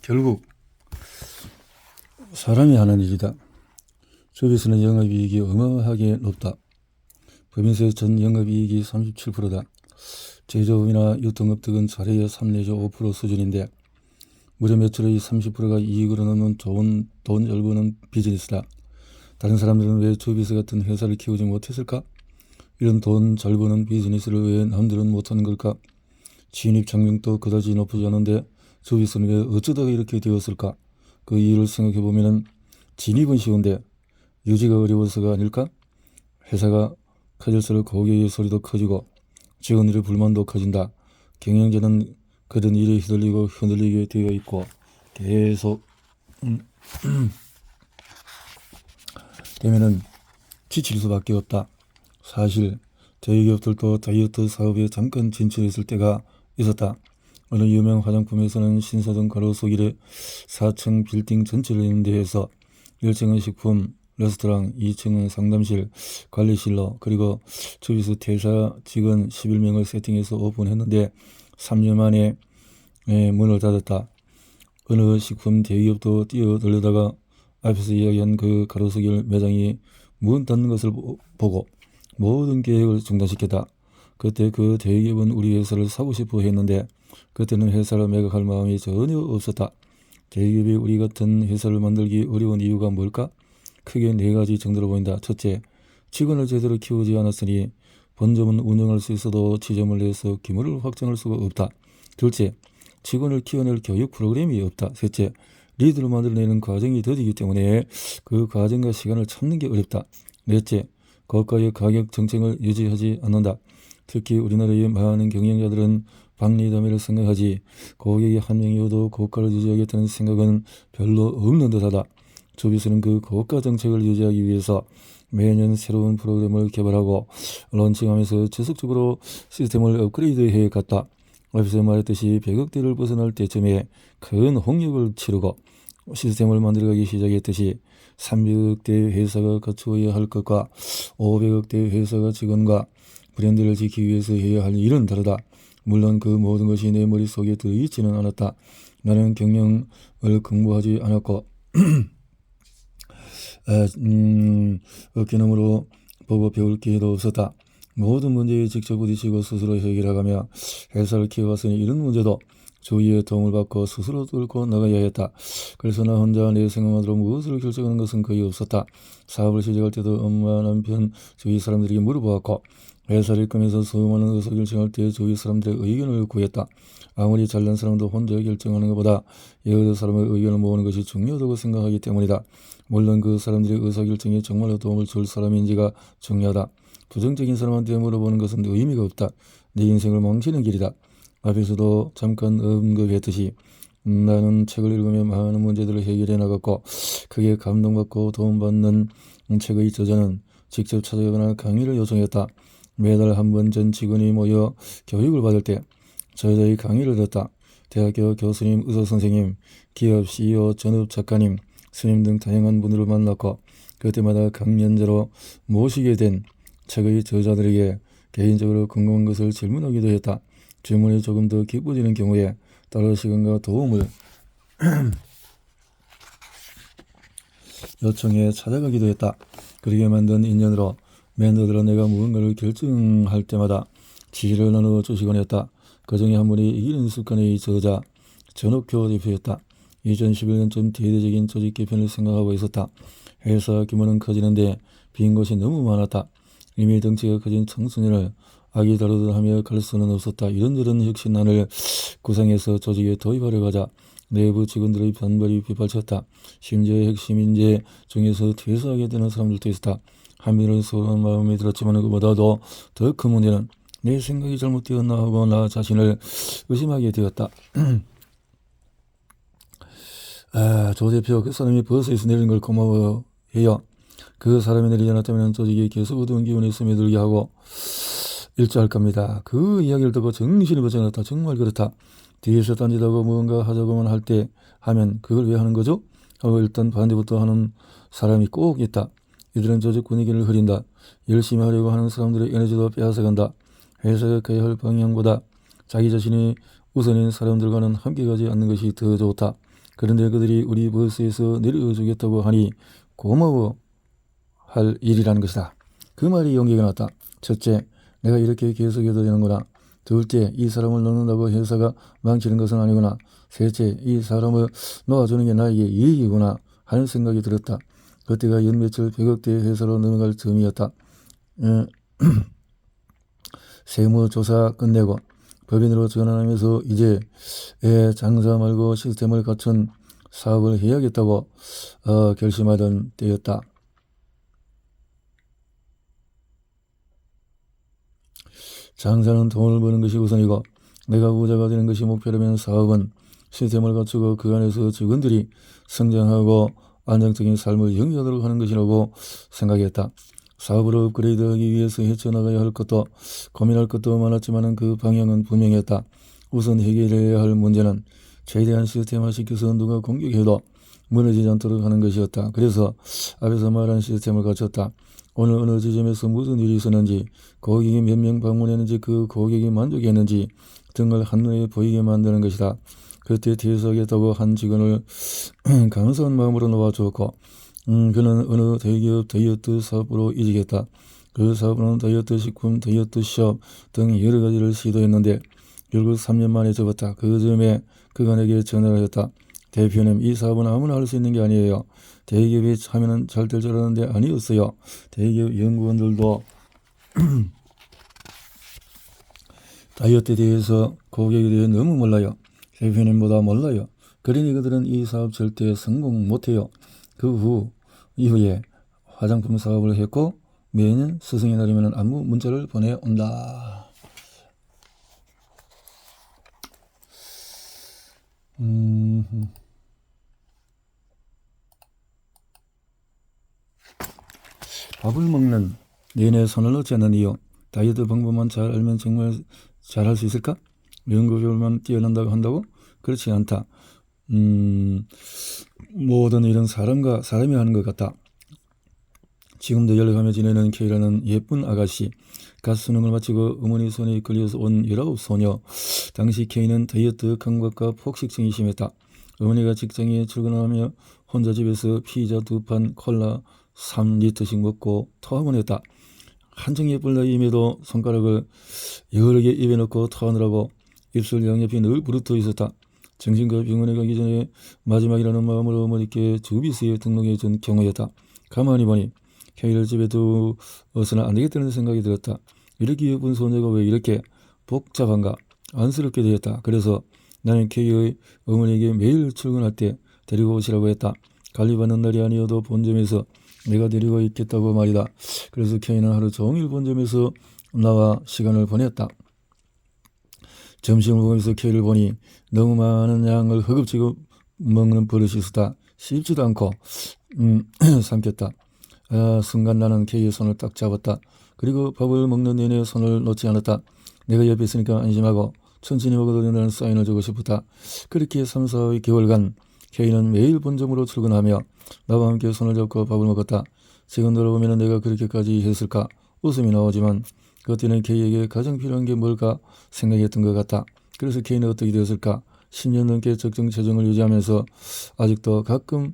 결국 사람이 하는 일이다. 조비스는 영업이익이 어마어마하게 높다. 법인세 전 영업이익이 37%다. 제조업이나 유통업 등은 잘해야 3 내지 5% 수준인데 무려 매출의 30%가 이익으로 넘는 좋은 돈 잘 버는 비즈니스다. 다른 사람들은 왜 조비스 같은 회사를 키우지 못했을까? 이런 돈 잘 버는 비즈니스를 왜 남들은 못하는 걸까? 진입장벽도 그다지 높지 않은데 조비스는 왜 어쩌다가 이렇게 되었을까? 그 이유를 생각해보면 진입은 쉬운데 유지가 어려워서가 아닐까? 회사가 커질수록 고객의 소리도 커지고 직원들의 불만도 커진다. 경영자는 그런 일에 휘둘리고 흔들리게 되어 있고 계속 되면은 지칠 수밖에 없다. 사실 대기업들도 다이어트 사업에 잠깐 진출했을 때가 있었다. 어느 유명 화장품에서는 신사동 가로수길에 4층 빌딩 전체를 있는 데에서 1층은 식품, 레스토랑, 2층은 상담실, 관리실로 그리고 조비스 퇴사 직원 11명을 세팅해서 오픈했는데 3년 만에 문을 닫았다. 어느 식품 대기업도 뛰어들려다가 앞에서 이야기한 그 가로수길 매장이 문 닫는 것을 보고 모든 계획을 중단시켰다. 그때 그 대기업은 우리 회사를 사고 싶어 했는데 그때는 회사를 매각할 마음이 전혀 없었다. 대기업이 우리 같은 회사를 만들기 어려운 이유가 뭘까? 크게 4가지 정도로 보인다. 첫째, 직원을 제대로 키우지 않았으니 본점은 운영할 수 있어도 지점을 내서 규모를 확장할 수가 없다. 둘째, 직원을 키워낼 교육 프로그램이 없다. 셋째, 리드를 만들어내는 과정이 더디기 때문에 그 과정과 시간을 참는 게 어렵다. 넷째, 고가의 가격 정책을 유지하지 않는다. 특히 우리나라의 많은 경영자들은 박리담회를 생각하지 고객이 한 명이어도 고가를 유지하겠다는 생각은 별로 없는 듯하다. 조비스는 그 고가 정책을 유지하기 위해서 매년 새로운 프로그램을 개발하고 런칭하면서 지속적으로 시스템을 업그레이드해 갔다. 앞에서 말했듯이 100억대를 벗어날 때쯤에 큰 홍역을 치르고 시스템을 만들어가기 시작했듯이 300억대 회사가 갖추어야 할 것과 500억대 회사가 직원과 브랜드를 지키기 위해서 해야 할 일은 다르다. 물론 그 모든 것이 내 머릿속에 들어있지는 않았다. 나는 경영을 공부하지 않았고 어깨너머로 보고 배울 기회도 없었다. 모든 문제에 직접 부딪히고 스스로 해결하가며 회사를 키워갔으니 이런 문제도 주위의 도움을 받고 스스로 뚫고 나가야 했다. 그래서 나 혼자 내 생각만으로 무엇을 결정하는 것은 거의 없었다. 사업을 시작할 때도 엄마, 남편, 주위 사람들에게 물어보았고 회사를 입금해서 수많은 의사결정할 때 주위 사람들의 의견을 구했다. 아무리 잘난 사람도 혼자 결정하는 것보다 여러 사람의 의견을 모으는 것이 중요하다고 생각하기 때문이다. 물론 그 사람들의 의사결정에 정말로 도움을 줄 사람인지가 중요하다. 부정적인 사람한테 물어보는 것은 의미가 없다. 내 인생을 망치는 길이다. 앞에서도 잠깐 언급했듯이 나는 책을 읽으며 많은 문제들을 해결해 나갔고 크게 감동받고 도움받는 책의 저자는 직접 찾아가거나 강의를 요청했다. 매달 한 번 전 직원이 모여 교육을 받을 때 저자의 강의를 듣다. 대학교 교수님, 의사선생님, 기업 CEO, 전업 작가님, 스님 등 다양한 분들을 만났고 그때마다 강연자로 모시게 된 책의 저자들에게 개인적으로 궁금한 것을 질문하기도 했다. 질문이 조금 더 깊어지는 경우에 따로 시간과 도움을 요청해 찾아가기도 했다. 그렇게 만든 인연으로 멘토들은 내가 무언가를 결정할 때마다 지혜를 나누어 주시곤 했다. 그 중에 한 분이 이기는 습관의 저자 전옥표 대표였다. 2011년쯤 대대적인 조직 개편을 생각하고 있었다. 회사 규모는 커지는데 빈 곳이 너무 많았다. 이미 덩치가 커진 청소년을 아기 다루듯 하며 갈 수는 없었다. 이런저런 혁신안을 구상해서 조직에 도입하려고 하자 내부 직원들의 반발이 빗발쳤다. 심지어 핵심 인재 중에서 퇴사하게 되는 사람들도 있었다. 한편으로는 서운한 마음이 들었지만 그보다도 더 큰 문제는 내 생각이 잘못되었나 하고 나 자신을 의심하게 되었다. 조 대표 그 사람이 버스에서 내리는 걸 고마워해요. 그 사람이 내리지 않았다면 조직이 계속 어두운 기운이 스며들게 하고 일조할 겁니다. 그 이야기를 듣고 정신이 번쩍났다. 정말 그렇다. 뒤에서 딴짓하고 무언가 하자고만 할 때 하면 그걸 왜 하는 거죠? 하고 일단 반대부터 하는 사람이 꼭 있다. 이들은 조직 분위기를 흐린다. 열심히 하려고 하는 사람들의 에너지도 빼앗아간다. 회사가 가야 할 방향보다 자기 자신이 우선인 사람들과는 함께 가지 않는 것이 더 좋다. 그런데 그들이 우리 버스에서 내려주겠다고 하니 고마워할 일이라는 것이다. 그 말이 용기가 났다. 첫째, 내가 이렇게 계속해도 되는구나. 둘째, 이 사람을 넣는다고 회사가 망치는 것은 아니구나. 셋째, 이 사람을 놓아주는 게 나에게 이익이구나 하는 생각이 들었다. 그때가 연매출 100억대 회사로 넘어갈 즈음이었다. 세무조사 끝내고 법인으로 전환하면서 이제 장사 말고 시스템을 갖춘 사업을 해야겠다고 결심하던 때였다. 장사는 돈을 버는 것이 우선이고 내가 부자가 되는 것이 목표라면 사업은 시스템을 갖추고 그 안에서 직원들이 성장하고 안정적인 삶을 영위하도록 하는 것이라고 생각했다. 사업을 업그레이드하기 위해서 헤쳐나가야 할 것도 고민할 것도 많았지만 그 방향은 분명했다. 우선 해결해야 할 문제는 최대한 시스템화시켜서 누가 공격해도 무너지지 않도록 하는 것이었다. 그래서 앞에서 말한 시스템을 갖췄다. 오늘 어느 지점에서 무슨 일이 있었는지, 고객이 몇 명 방문했는지, 그 고객이 만족했는지 등을 한눈에 보이게 만드는 것이다. 그때 퇴사하겠다고 한 직원을 감사한 마음으로 놓아주었고 그는 어느 대기업 다이어트 사업으로 이직했다. 그 사업은 다이어트 식품, 다이어트 시업 등 여러 가지를 시도했는데 결국 3년 만에 접었다. 그 즈음에 그간에게 전화를 했다. 대표님, 이 사업은 아무나 할 수 있는 게 아니에요. 대기업이 하면은 잘 될 줄 알았는데 아니었어요. 대기업 연구원들도 다이어트에 대해서 고객에 대해 너무 몰라요. 대표님보다 몰라요. 그러니 그들은 이 사업 절대 성공 못해요. 그 이후에 화장품 사업을 했고 매년 스승의 날이면 안부 문자를 보내온다. 밥을 먹는 내내 손을 놓지 않는 이유. 다이어트 방법만 잘 알면 정말 잘할 수 있을까? 연구결만 뛰어난다고 한다고? 그렇지 않다. 모든 일은 사람이 하는 것 같다. 지금도 연락하며 지내는 K라는 예쁜 아가씨. 갓 수능을 마치고 어머니 손에 걸려서 온 19소녀. 당시 K는 다이어트 감각과 폭식증이 심했다. 어머니가 직장에 출근하며 혼자 집에서 피자 2판, 콜라 3리터씩 먹고 토하곤 했다. 한창 예쁠 나이임에도 손가락을 여러 개 입에 넣고 토하느라고 입술 양옆이 늘 부르터 있었다. 정신과 병원에 가기 전에 마지막이라는 마음으로 어머니께 주비스에 등록해 준 경우였다. 가만히 보니 K를 집에 두어서는 안 되겠다는 생각이 들었다. 이렇게 예쁜 소녀가 왜 이렇게 복잡한가 안쓰럽게 되었다. 그래서 나는 K의 어머니에게 매일 출근할 때 데리고 오시라고 했다. 관리받는 날이 아니어도 본점에서 내가 데리고 있겠다고 말이다. 그래서 K는 하루 종일 본점에서 나와 시간을 보냈다. 점심을 먹으면서 K를 보니 너무 많은 양을 허겁지겁 먹는 버릇이 있었다. 씹지도 않고 삼켰다. 순간 나는 K의 손을 딱 잡았다. 그리고 밥을 먹는 내내 손을 놓지 않았다. 내가 옆에 있으니까 안심하고 천천히 먹어도 된다는 사인을 주고 싶었다. 그렇게 3, 4개월간 K는 매일 본점으로 출근하며 나와 함께 손을 잡고 밥을 먹었다. 지금 돌아보면 내가 그렇게까지 했을까? 웃음이 나오지만 그때는 K에게 가장 필요한 게 뭘까 생각했던 것 같다. 그래서 K는 어떻게 되었을까? 10년 넘게 적정 체중을 유지하면서 아직도 가끔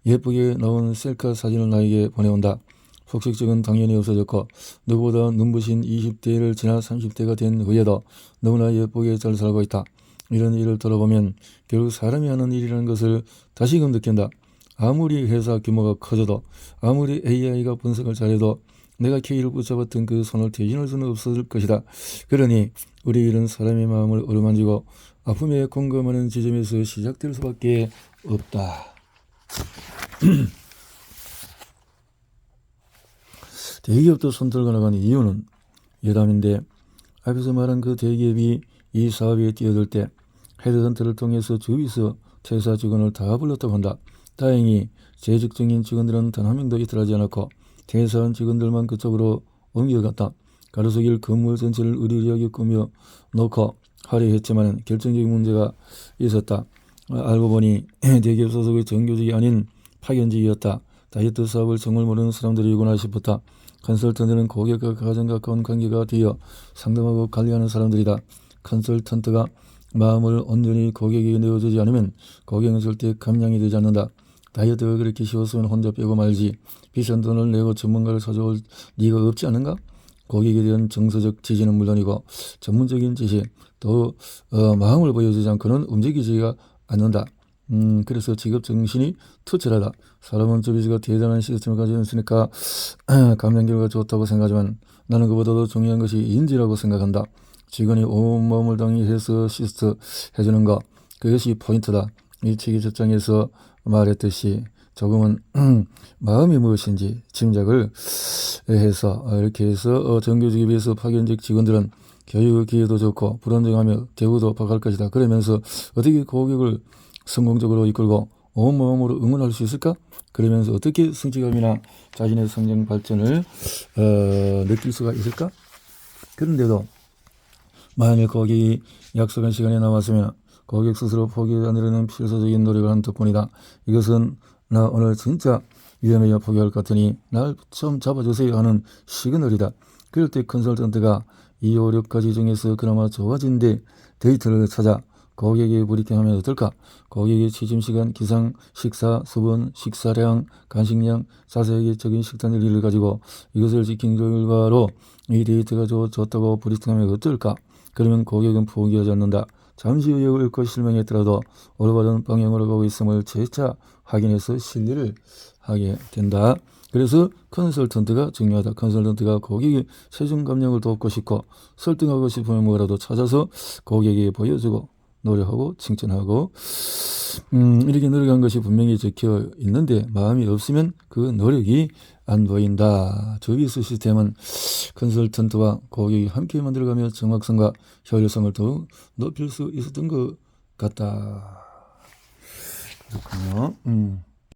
예쁘게 나온 셀카 사진을 나에게 보내온다. 폭식증은 당연히 없어졌고 누구보다 눈부신 20대를 지나 30대가 된 후에도 너무나 예쁘게 잘 살고 있다. 이런 일을 돌아보면 결국 사람이 하는 일이라는 것을 다시금 느낀다. 아무리 회사 규모가 커져도 아무리 AI가 분석을 잘해도 내가 K를 붙잡았던 그 손을 대신할 수는 없을 것이다. 그러니 우리 일은 사람의 마음을 어루만지고 아픔에 공감하는 지점에서 시작될 수밖에 없다. 대기업도 손들고 나간 이유는 여담인데 앞에서 말한 그 대기업이 이 사업에 뛰어들 때 헤드헌터를 통해서 주위에서 퇴사 직원을 다 불렀다고 한다. 다행히 재직 중인 직원들은 단 한 명도 이탈하지 않았고 퇴사한 직원들만 그쪽으로 옮겨갔다. 가로수길 건물 전체를 으리으리하게 꾸며 놓고 화려했지만 결정적인 문제가 있었다. 알고 보니 대기업 소속의 정규직이 아닌 파견직이었다. 다이어트 사업을 정말 모르는 사람들이구나 싶었다. 컨설턴트는 고객과 가장 가까운 관계가 되어 상담하고 관리하는 사람들이다. 컨설턴트가 마음을 온전히 고객에게 내어주지 않으면 고객은 절대 감량이 되지 않는다. 다이어트가 그렇게 쉬웠으면 혼자 빼고 말지. 비싼 돈을 내고 전문가를 찾아올 리가 없지 않은가? 고객에 대한 정서적 지지는 물론이고 전문적인 지시 또 마음을 보여주지 않고는 움직이지가 않는다. 그래서 직업 정신이 투철하다. 사람은 서비스가 대단한 시스템을 가지고 있으니까 감량 결과가 좋다고 생각하지만 나는 그보다도 중요한 것이 인지라고 생각한다. 직원이 온 마음을 당해서 시스트 해주는 것, 그것이 포인트다. 일찍이 접장에서 말했듯이 조금은 마음이 무엇인지 짐작을 해서 이렇게 해서 정규직에 비해서 파견직 직원들은 교육 기회도 좋고 불안정하며 대우도 박할 것이다. 그러면서 어떻게 고객을 성공적으로 이끌고 온 마음으로 응원할 수 있을까? 그러면서 어떻게 성취감이나 자신의 성장 발전을 느낄 수가 있을까? 그런데도 만일 고객이 약속한 시간에 나왔으면 고객 스스로 포기하지 않으려는 필사적인 노력을 한 덕분이다. 이것은 나 오늘 진짜 위험해야 포기할 것 같으니 날 좀 잡아주세요 하는 시그널이다. 그럴 때 컨설턴트가 2, 5, 6가지 중에서 그나마 좋아진 데이터를 찾아 고객에게 브리핑하면 어떨까? 고객의 취침시간, 기상, 식사, 수분, 식사량, 간식량, 자세하게적인 식단 일기를 가지고 이것을 지킨 결과로 이 데이터가 좋다고 브리핑하면 어떨까? 그러면 고객은 포기하지 않는다. 잠시 의욕을 잃고 실망했더라도 올바른 방향으로 가고 있음을 재차 확인해서 신뢰를 하게 된다. 그래서 컨설턴트가 중요하다. 컨설턴트가 고객의 최종 감량을 돕고 싶고 설득하고 싶으면 뭐라도 찾아서 고객에게 보여주고 노력하고 칭찬하고 이렇게 노력한 것이 분명히 적혀 있는데 마음이 없으면 그 노력이 안 보인다. 서비스 시스템은 컨설턴트와 고객이 함께 만들어가며 정확성과 효율성을 더욱 높일 수 있었던 것 같다. 그렇군요.